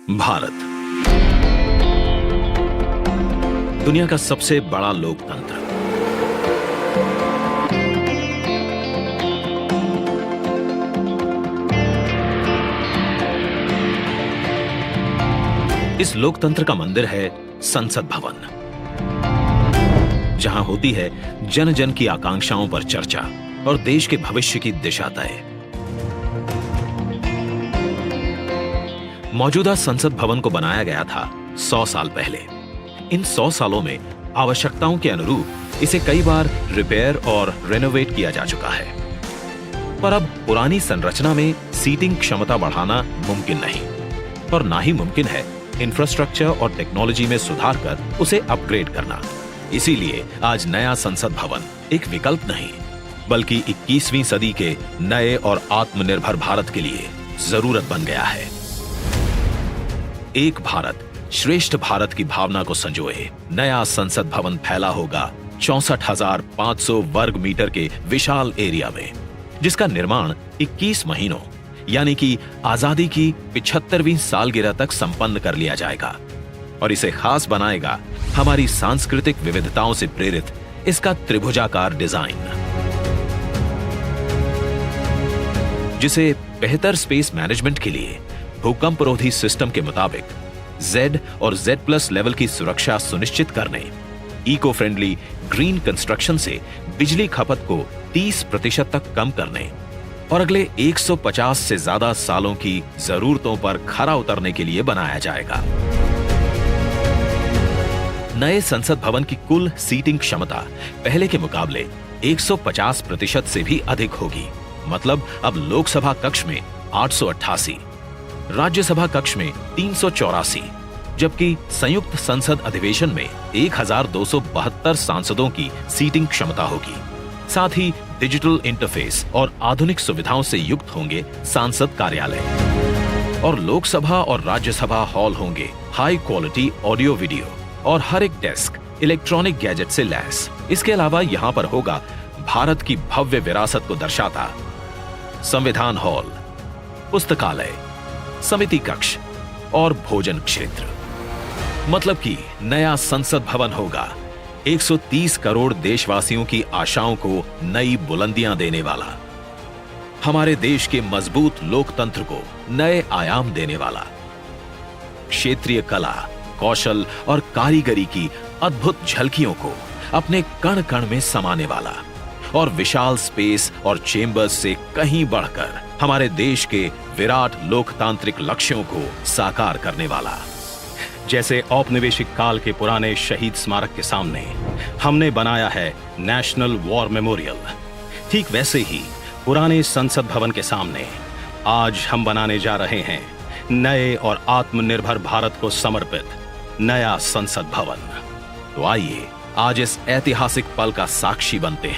भारत दुनिया का सबसे बड़ा लोकतंत्र। इस लोकतंत्र का मंदिर है संसद भवन, जहां होती है जन जन की आकांक्षाओं पर चर्चा और देश के भविष्य की दिशा तय। मौजूदा संसद भवन को बनाया गया था 100 साल पहले। इन 100 सालों में आवश्यकताओं के अनुरूप इसे कई बार रिपेयर और रेनोवेट किया जा चुका है, पर अब पुरानी संरचना में सीटिंग क्षमता बढ़ाना मुमकिन नहीं और ना ही मुमकिन है इंफ्रास्ट्रक्चर और टेक्नोलॉजी में सुधार कर उसे अपग्रेड करना। इसीलिए आज नया संसद भवन एक विकल्प नहीं, बल्कि 21वीं सदी के नए और आत्मनिर्भर भारत के लिए जरूरत बन गया है। एक भारत श्रेष्ठ भारत की भावना को संजोए नया संसद भवन फैला होगा 64,500 वर्ग मीटर के विशाल एरिया में, जिसका निर्माण 21 महीनों यानी कि आजादी की 75वीं सालगिरह तक संपन्न कर लिया जाएगा और इसे खास बनाएगा हमारी सांस्कृतिक विविधताओं से प्रेरित इसका त्रिभुजाकार डिजाइन, जिसे बेहतर स्पेस मैनेजमेंट के लिए भूकंपरोधी सिस्टम के मुताबिक Z और Z+ लेवल की सुरक्षा सुनिश्चित करने, इको फ्रेंडली ग्रीन कंस्ट्रक्शन से बिजली खपत को 30% तक कम करने और अगले 150 से ज्यादा सालों की जरूरतों पर खरा उतरने के लिए बनाया जाएगा। नए संसद भवन की कुल सीटिंग क्षमता पहले के मुकाबले 150% से भी अधिक होगी। मतलब अब लोकसभा कक्ष में 888, राज्यसभा कक्ष में 384, जबकि संयुक्त संसद अधिवेशन में 1272 सांसदों की सीटिंग क्षमता होगी। साथ ही डिजिटल इंटरफेस और आधुनिक सुविधाओं से युक्त होंगे सांसद कार्यालय और लोकसभा और राज्यसभा हॉल होंगे हाई क्वालिटी ऑडियो वीडियो और हर एक डेस्क इलेक्ट्रॉनिक गैजेट से लैस। इसके अलावा यहां पर होगा भारत की भव्य विरासत को दर्शाता संविधान हॉल, पुस्तकालय, समिति कक्ष और भोजन क्षेत्र। मतलब कि नया संसद भवन होगा 130 करोड़ देशवासियों की आशाओं को नई बुलंदियां देने वाला, हमारे देश के मजबूत लोकतंत्र को नए आयाम देने वाला, क्षेत्रीय कला, कौशल और कारीगरी की अद्भुत झलकियों को अपने कण कण में समाने वाला और विशाल स्पेस और चेंबर्स से कहीं बढ़कर हमारे देश के विराट लोकतांत्रिक लक्ष्यों को साकार करने वाला। जैसे औपनिवेशिक काल के पुराने शहीद स्मारक के सामने हमने बनाया है नेशनल वॉर मेमोरियल, ठीक वैसे ही पुराने संसद भवन के सामने आज हम बनाने जा रहे हैं नए और आत्मनिर्भर भारत को समर्पित नया संसद भवन। तो आइए आज इस ऐतिहासिक पल का साक्षी बनते हैं।